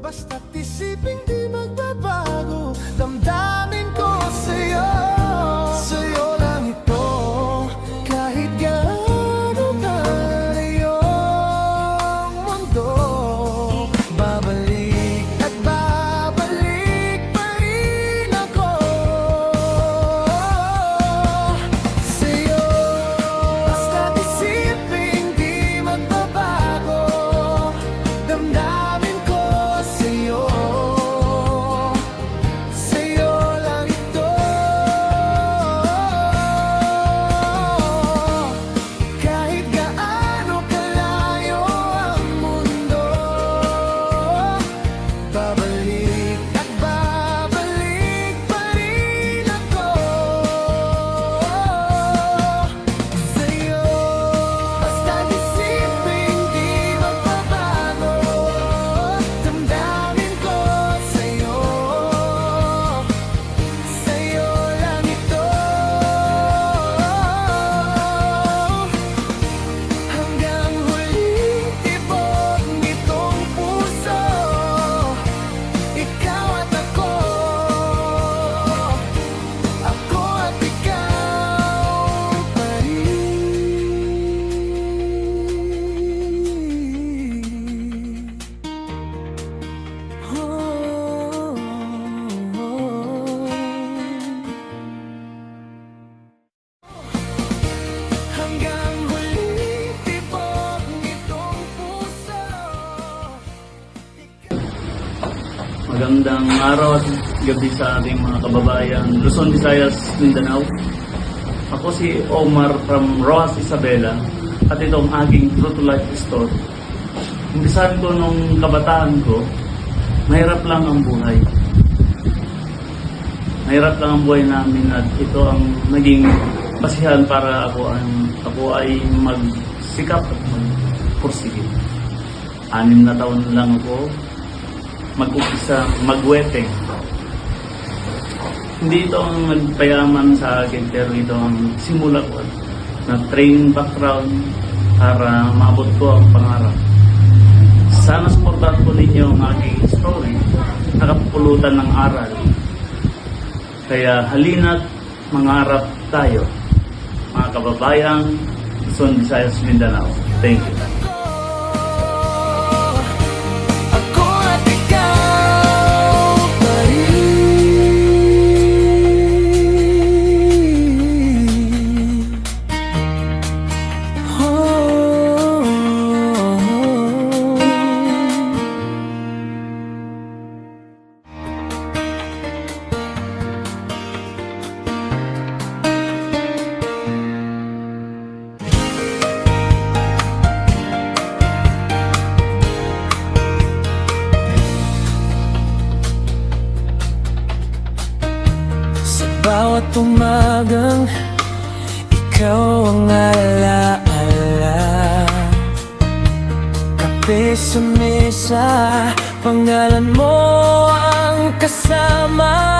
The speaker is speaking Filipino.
Basta't isipin di magbabago, damdamin ko sa'yo. Sa'yo lang ito, kahit gaano kalayo ang mundo. Babalik at babalik pa rin ako sa'yo. Basta't isipin di magbabago, damdamin ko sa'yo. Sa'yo lang ito, kahit gaano kalayo ang mundo. Babalik at babalik pa rin ako sa'yo. Basta't isipin di magbabago, damdamin ko sa'yo. Sa'yo lang ito, hanggang huling tibok nitong puso. Ikaw at ako at ikaw pa rin. Hanggang huling tibok nitong puso. Magandang araw at gabi sa ating mga kababayan, Luzon, Visayas, Mindanao. Ako si Omar from Rojas Isabela at ito ang aking true to life story. Umpisahan ko nung kabataan ko, mahirap lang ang buhay. Mahirap lang ang buhay namin at ito ang naging basihan para ako ay magsikap at magpursige. 6 na taon lang ako mag-umpisa, magweteng. Hindi ito ang nagpayaman sa akin, pero ito ang simula ko na training background para maabot ko ang pangarap. Sana supportahan ko ninyo ang aking story, nakapulutan ng aral. Kaya halina't mangarap tayo, mga kababayang Luzon, Visayas, Mindanao. Thank you. Ako at ikaw pa rin. Sa bawat umagang ikaw ang alaala, kape sa mesa, pangalan mo ang kasama.